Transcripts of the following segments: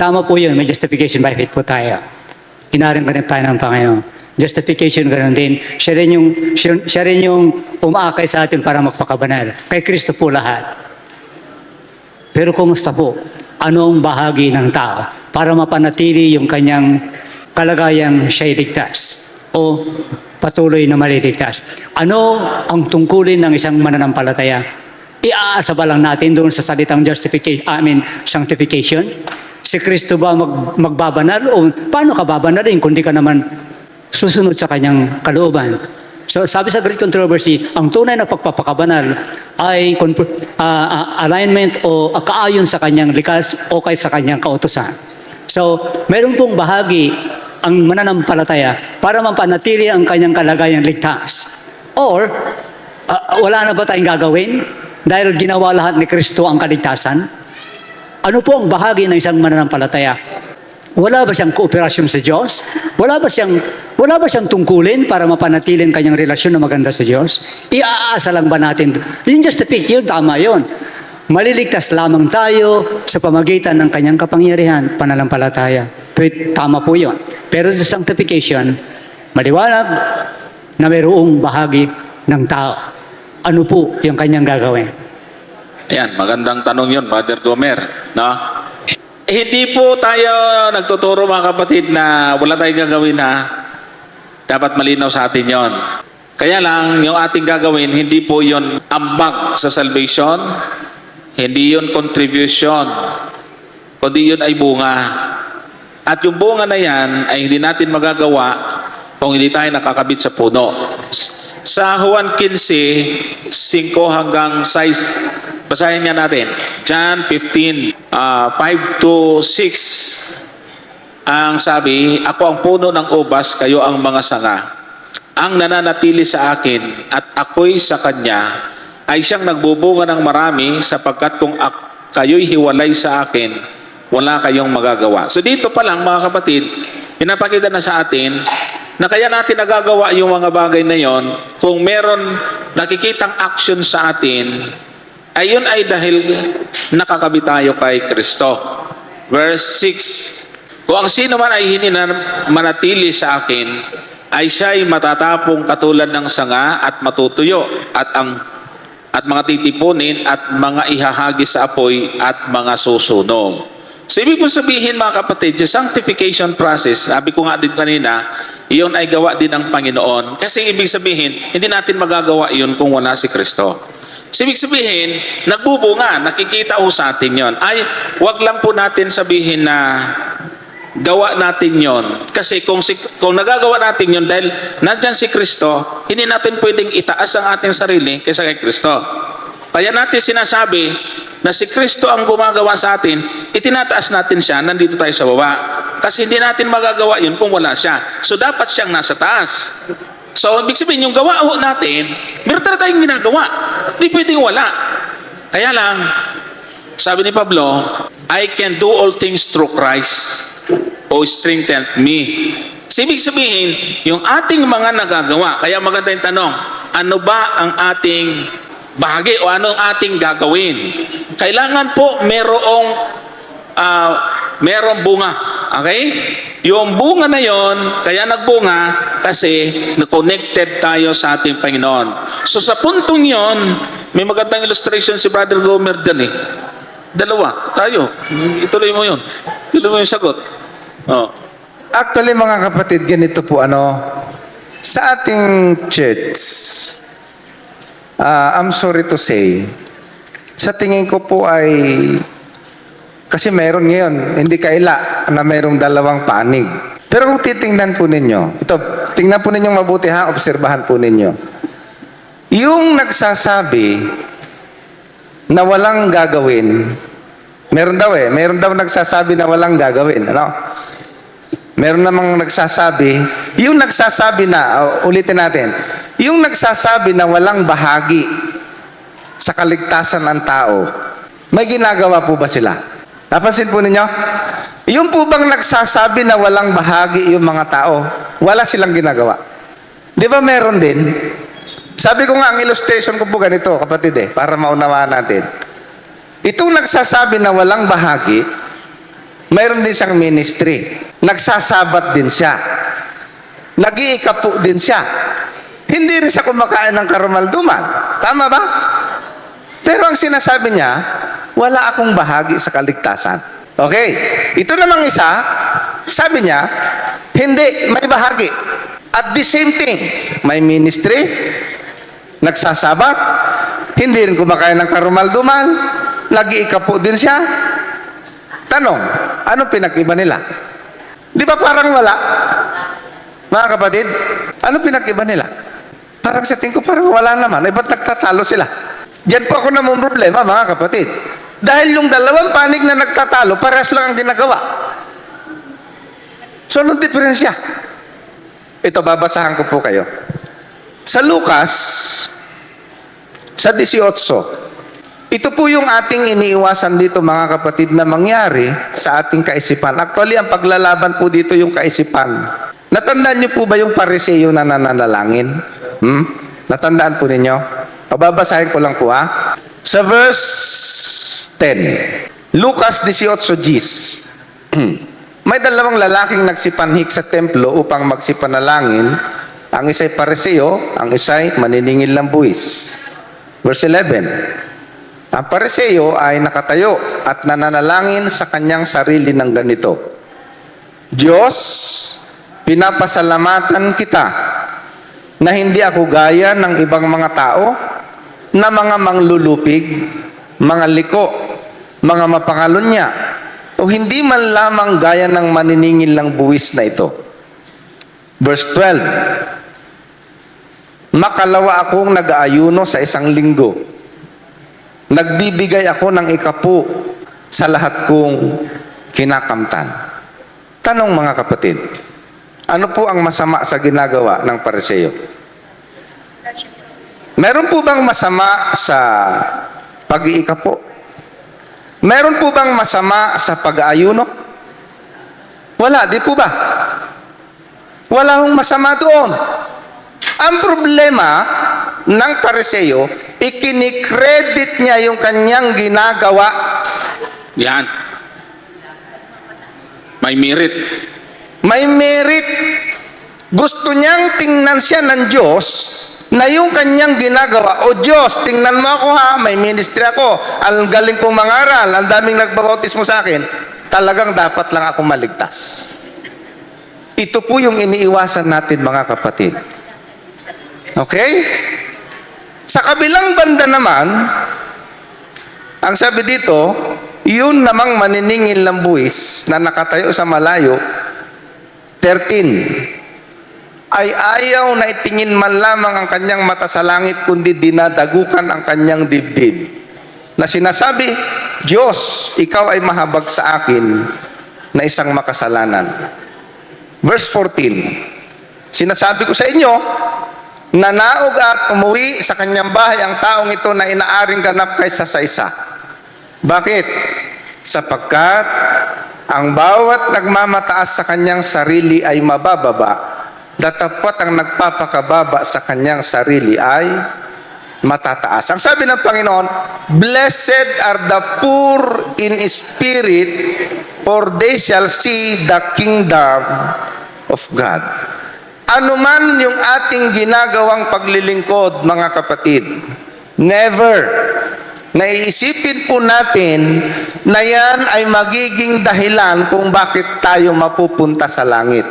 Tama po yun, may justification by faith po tayo. Inaring ka rin tayo ng Panginoon. Justification ganoon din. Siya rin yung umaakay sa atin para magpakabanal. Kay Kristo po lahat. Pero kumusta po? Anong bahagi ng tao para mapanatili yung kanyang kalagayang siya'y ligtas o patuloy na maliligtas? Ano ang tungkulin ng isang mananampalataya? Iaasa ba lang natin doon sa salitang sanctification? Si Kristo ba magbabanal o paano ka babanalin kundi ka naman susunod sa kanyang kalooban? So sabi sa Great Controversy, ang tunay na pagpapakabanal ay alignment o kaayon sa kanyang likas o kay sa kanyang kautusan. So meron pong bahagi ang mananampalataya para mapanatili ang kanyang kalagayang ligtas. Or wala na ba tayong gagawin dahil ginawa lahat ni Kristo ang kaligtasan? Ano po ang bahagi ng isang mananampalataya? Wala ba siyang kooperasyon sa Diyos? Wala ba siyang tungkulin para mapanatili ang kanyang relasyon na maganda sa Diyos? Iaasa lang ba natin? Yun just a pick, yun tama yun. Maliligtas lamang tayo sa pamagitan ng kanyang kapangyarihan, pananampalataya. Tama po yun. Pero sa sanctification, maliwanag na mayroong bahagi ng tao. Ano po yung kanyang gagawin? Ayan, magandang tanong yun, Brother Gomer. No? Hindi po tayo nagtuturo mga kapatid na wala tayong gagawin na dapat malinaw sa atin yon. Kaya lang, yung ating gagawin, hindi po yon ambag sa salvation, hindi yon contribution, kundi yun ay bunga. At yung bunga na yan ay hindi natin magagawa kung hindi tayo nakakabit sa puno. Sa Juan 15, 5 hanggang 6, basahin nga natin. John 15, 5 to 6. Ang sabi, ako ang puno ng ubas, kayo ang mga sanga. Ang nananatili sa akin at ako'y sa kanya, ay siyang nagbubunga ng marami sapagkat kung kayo'y hiwalay sa akin, wala kayong magagawa. So dito pa lang mga kapatid, pinapakita na sa atin na kaya natin nagagawa yung mga bagay na yon kung meron nakikitang action sa atin, ayun ay dahil nakakabit tayo kay Kristo. Verse 6, kung ang sino man ay hindi manatili sa akin, ay siya'y matatapong katulad ng sanga at matutuyo at mga titipunin at mga ihahagis sa apoy at mga susunog. So ibig po sabihin mga kapatid, yung sanctification process, sabi ko nga din kanina, iyon ay gawa din ng Panginoon. Kasi ibig sabihin, hindi natin magagawa iyon kung wala si Kristo. So ibig sabihin, nagbubunga, nakikita ho sa atin yon. Ay, wag lang po natin sabihin na gawa natin yon. Kasi kung nagagawa natin yon dahil nandyan si Kristo, hindi natin pwedeng itaas ang ating sarili kaysa kay Kristo. Kaya natin sinasabi na si Kristo ang gumagawa sa atin, itinataas natin siya, nandito tayo sa baba. Kasi hindi natin magagawa yun kung wala siya. So dapat siyang nasa taas. So ibig sabihin, yung gawa ho natin, meron talaga tayong ginagawa. Hindi pwedeng wala. Kaya lang, sabi ni Pablo, I can do all things through Christ who strengthened me. So, ibig sabihin, yung ating mga nagagawa, kaya maganda yung tanong, ano ba ang ating bahagi o anong ating gagawin? Kailangan po merong bunga. Okay? Yung bunga na yon, kaya nagbunga kasi na-connected tayo sa ating Panginoon. So sa puntong yon, may magandang illustration si Brother Gomer dyan eh. Dalawa, tayo. Ituloy mo yun. Ituloy mo yung sagot. Oh. Actually mga kapatid, ganito po sa ating church, I'm sorry to say, sa tingin ko po ay, kasi meron ngayon, hindi kaila na mayroong dalawang panig. Pero kung titingnan po ninyo, tingnan po ninyo mabuti ha, obserbahan po ninyo. Yung nagsasabi na walang gagawin, meron daw nagsasabi na walang gagawin. Meron namang nagsasabi, yung nagsasabi na, ulitin natin, yung nagsasabi na walang bahagi sa kaligtasan ng tao, may ginagawa po ba sila? Napansin po ninyo? Yung po bang nagsasabi na walang bahagi yung mga tao, wala silang ginagawa. Di ba meron din? Sabi ko nga, ang illustration ko po ganito, kapatid para maunawaan natin. Itong nagsasabi na walang bahagi, Mayroon din siyang ministry. Nagsasabat din siya. Nag-iikapo din siya. Hindi rin siya kumakain ng karumalduman. Tama ba? Pero ang sinasabi niya, wala akong bahagi sa kaligtasan. Okay. Ito namang isa, sabi niya, hindi, may bahagi. At the same thing, may ministry, nagsasabat, hindi rin kumakain ng karumalduman, nag-iikapo din siya. Tanong, ano pinag-iba nila? Di ba parang wala? Mga kapatid, ano pinag-iba nila? Parang sa tingin ko, parang wala naman. Eh, ba't nagtatalo sila? Diyan po ako namang problema, mga kapatid. Dahil yung dalawang panig na nagtatalo, parehas lang ang ginagawa. So, anong diferensya? Ito, babasahan ko po kayo. Sa Lucas, sa 18, ito po yung ating iniiwasan dito, mga kapatid, na mangyari sa ating kaisipan. Actually, ang paglalaban po dito yung kaisipan. Natandaan niyo po ba yung Pariseo na nananalangin? Natandaan po ninyo? Pababasahin ko lang po, ha? Sa verse 10, Lucas 18:10. May dalawang lalaking nagsipanhik sa templo upang magsipanalangin. Ang isa'y Pariseo, ang isa'y maniningil ng buwis. Verse 11, ang Pariseo ay nakatayo at nananalangin sa kanyang sarili ng ganito: Diyos, pinapasalamatan kita na hindi ako gaya ng ibang mga tao na mga manglulupig, mga liko, mga mapangalunya, o hindi man lamang gaya ng maniningil ng buwis na ito. Verse 12, makalawa akong nag-aayuno sa isang linggo. Nagbibigay ako ng ikapu sa lahat kong kinakamtan. Tanong, mga kapatid, ano po ang masama sa ginagawa ng Pariseo? Meron po bang masama sa pag-iikapo? Meron po bang masama sa pag-aayuno? Wala, di po ba? Wala hong masama doon. Ang problema ng Pariseo, ikinikredit niya yung kanyang ginagawa. Yan. May merit. May merit. Gusto niyang tingnan siya ng Diyos na yung kanyang ginagawa, o Diyos, tingnan mo ako ha, may ministry ako, ang galing kong mangaral, ang daming nagbabautismo sa akin, talagang dapat lang ako maligtas. Ito po yung iniiwasan natin, mga kapatid. Okay? Sa kabilang banda naman, ang sabi dito, yun namang maniningil ng buwis na nakatayo sa malayo, 13, ay ayaw na itingin man lamang ang kanyang mata sa langit, kundi dinadagukan ang kanyang dibdib. Na sinasabi, Diyos, ikaw ay mahabag sa akin na isang makasalanan. Verse 14, sinasabi ko sa inyo, nanaog at umuwi sa kanyang bahay ang taong ito na inaaring ganap kaysa sa isa. Bakit? Sapagkat ang bawat nagmamataas sa kanyang sarili ay mabababa, datapat ang nagpapakababa sa kanyang sarili ay matataas. Ang sabi ng Panginoon, blessed are the poor in spirit, for they shall see the kingdom of God. Ano man yung ating ginagawang paglilingkod, mga kapatid, never naiisipin po natin na yan ay magiging dahilan kung bakit tayo mapupunta sa langit.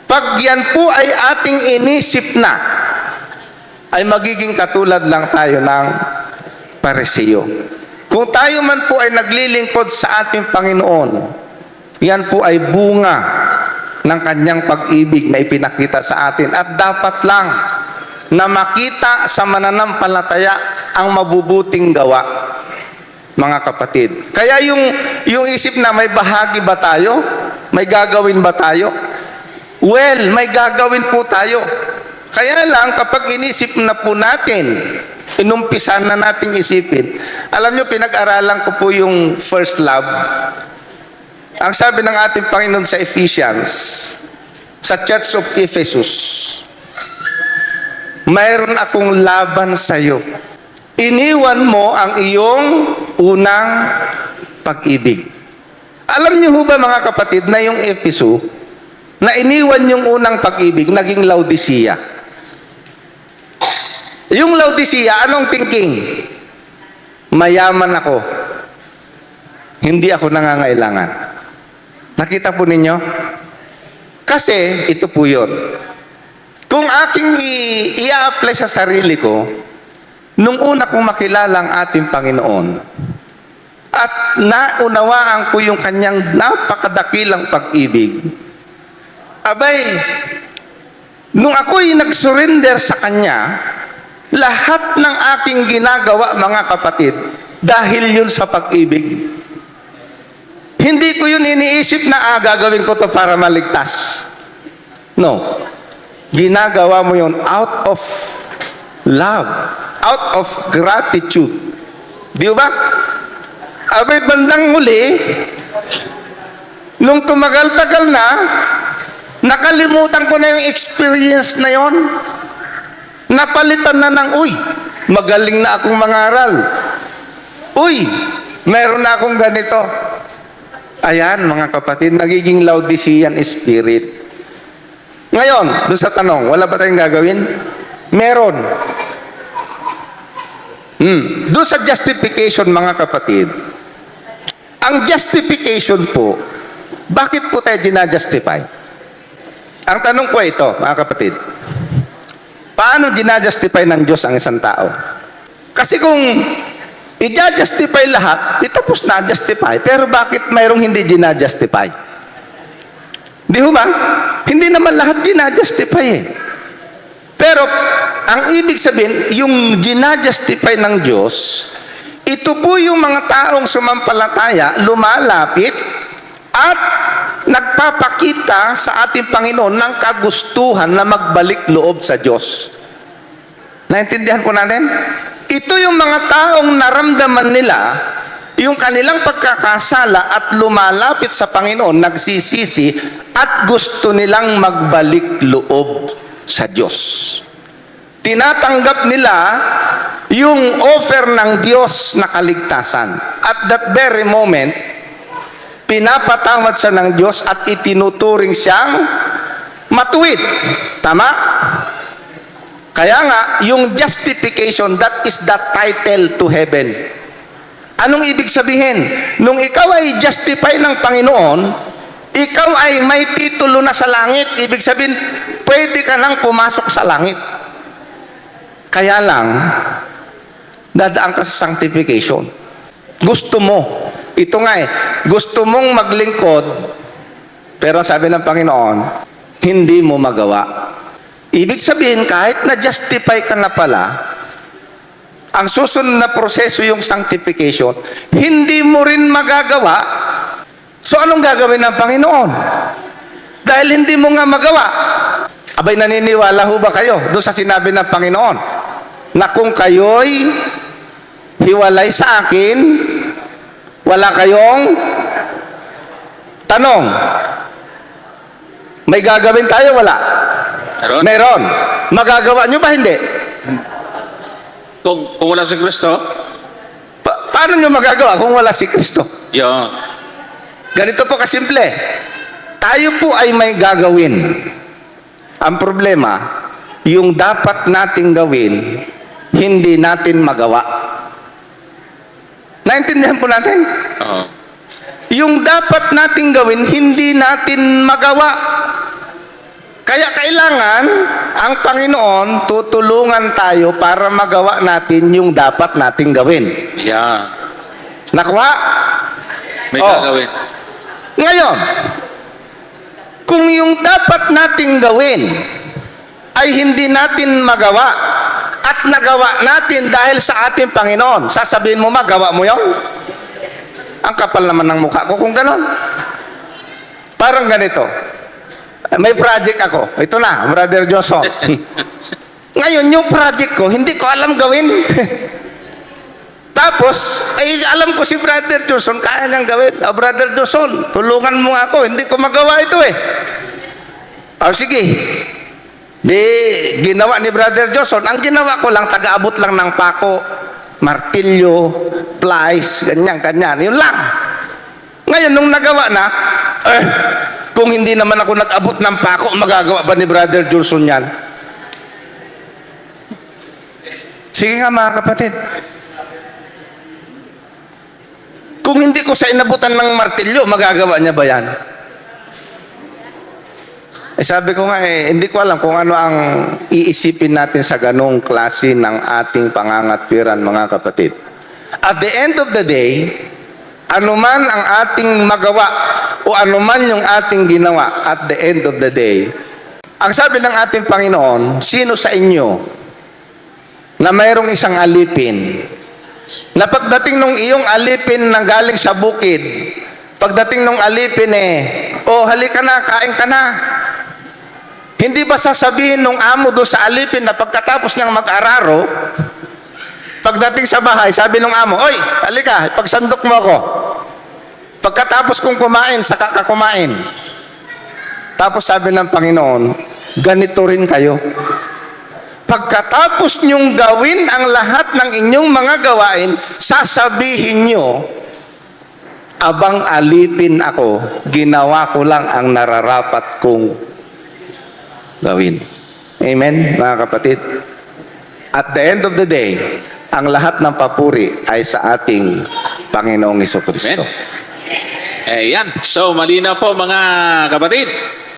Pag yan po ay ating inisip na, ay magiging katulad lang tayo ng Pariseo. Kung tayo man po ay naglilingkod sa ating Panginoon, yan po ay bunga ng kanyang pag-ibig na ipinakita sa atin. At dapat lang na makita sa mananampalataya ang mabubuting gawa, mga kapatid. Kaya yung isip na may bahagi ba tayo? May gagawin ba tayo? Well, may gagawin po tayo. Kaya lang, kapag inisip na po natin, inumpisan na nating isipin. Alam nyo, pinag-aralan ko po yung first love. Ang sabi ng ating Panginoon sa Ephesians, sa Church of Ephesus, mayroon akong laban sa iyo. Iniwan mo ang iyong unang pag-ibig. Alam niyo ho ba mga kapatid na yung Efeso, na iniwan yung unang pag-ibig, naging Laodicea. Yung Laodicea, anong thinking? Mayaman ako. Hindi ako nangangailangan. Nakita po ninyo? Kasi, ito po yun. Kung aking i-apply sa sarili ko, nung una kong makilala ang ating Panginoon, at naunawaan ko yung kanyang napakadakilang pag-ibig, abay, nung ako'y nag-surrender sa kanya, lahat ng aking ginagawa, mga kapatid, dahil yun sa pag-ibig. Hindi ko yun iniisip na gagawin ko to para maligtas. No. Ginagawa mo yun out of love, out of gratitude. Di ba? Abay, bandang huli, nung tumagal-tagal na, nakalimutan ko na yung experience na yon. Napalitan na ng, uy, magaling na akong mangaral. Uy, meron na akong ganito. Ayan, mga kapatid, nagiging Laodicean spirit. Ngayon, doon sa tanong, wala ba tayong gagawin? Meron. Doon sa justification, mga kapatid, ang justification po, bakit po tayo ginajustify? Ang tanong ko ito, mga kapatid, paano ginajustify ng Diyos ang isang tao? Kasi kung i-justify lahat, itapos na justify, pero bakit mayroong hindi ginajustify? Di ba? Hindi naman lahat ginajustify eh. Pero, ang ibig sabihin, yung ginajustify ng Diyos, ito po yung mga taong sumampalataya, lumalapit, at nagpapakita sa ating Panginoon ng kagustuhan na magbalik loob sa Diyos. Naintindihan po natin? Ito yung mga taong naramdaman nila yung kanilang pagkakasala at lumalapit sa Panginoon, nagsisisi at gusto nilang magbalik loob sa Diyos. Tinatanggap nila yung offer ng Diyos na kaligtasan. At that very moment, pinapatawad siya ng Diyos at itinuturing siyang matuwid. Tama? Kaya nga, yung justification, that is the title to heaven. Anong ibig sabihin? Nung ikaw ay justify ng Panginoon, ikaw ay may titulo na sa langit. Ibig sabihin, pwede ka nang pumasok sa langit. Kaya lang, dadaan ka sa sanctification. Gusto mo. Ito nga gusto mong maglingkod, pero sabi ng Panginoon, hindi mo magawa. Ibig sabihin, kahit na-justify ka na pala, ang susunod na proseso yung sanctification, hindi mo rin magagawa. So anong gagawin ng Panginoon? Dahil hindi mo nga magawa. Abay, naniniwala ho ba kayo doon sa sinabi ng Panginoon na kung kayo'y hiwalay sa akin, wala kayong tanong. May gagawin tayo, wala? Meron? Meron. Magagawa nyo ba, hindi? Kung wala si Kristo, Paano nyo magagawa kung wala si Kristo? yun. Ganito po kasimple. Tayo po ay may gagawin. Ang problema, yung dapat nating gawin, hindi natin magawa. Naintindihan po natin? Oo. Yung dapat nating gawin, hindi natin magawa. Kaya kailangan, ang Panginoon, tutulungan tayo para magawa natin yung dapat nating gawin. Yan. Nakuha? May Oh. gagawin. Ngayon, kung yung dapat nating gawin ay hindi natin magawa at nagawa natin dahil sa ating Panginoon, sasabihin mo magawa mo yun? Ang kapal naman ng mukha ko kung ganon. Parang ganito. May project ako. Ito na, Brother Johnson. Ngayon, yung project ko, hindi ko alam gawin. Tapos, ay alam ko si Brother Johnson, kaya niyang gawin. Brother Johnson, tulungan mo ako, hindi ko magawa ito eh. Sige. Di, ginawa ni Brother Johnson. Ang ginawa ko lang, taga-abot lang ng pako, martilyo, plies, ganyan. Yun lang. Ngayon, nung nagawa na, kung hindi naman ako nag-abot ng pako, magagawa ba ni Brother Jurson yan? Sige nga mga kapatid. Kung hindi ko sa inabutan ng martilyo, magagawa niya ba yan? Sabi ko nga hindi ko alam kung ano ang iisipin natin sa ganong klase ng ating pangangatwiran, mga kapatid. At the end of the day, anuman ang ating magawa o anuman yung ating ginawa at the end of the day, ang sabi ng ating Panginoon, sino sa inyo na mayroong isang alipin, na pagdating nung iyong alipin na galing sa bukid, pagdating nung alipin halika na, kain ka na. Hindi ba sasabihin nung amo doon sa alipin na pagkatapos niyang mag-araro, pagdating sa bahay, sabi nung amo, oy, halika, pagsandok mo ako. Pagkatapos kong kumain, saka ka kumain. Tapos sabi ng Panginoon, ganito rin kayo. Pagkatapos niyong gawin ang lahat ng inyong mga gawain, sasabihin niyo, abang alipin ako, ginawa ko lang ang nararapat kong gawin. Amen, mga kapatid? At the end of the day, ang lahat ng papuri ay sa ating Panginoong Hesus Kristo. Amen. Yan. So, malinaw po mga kapatid.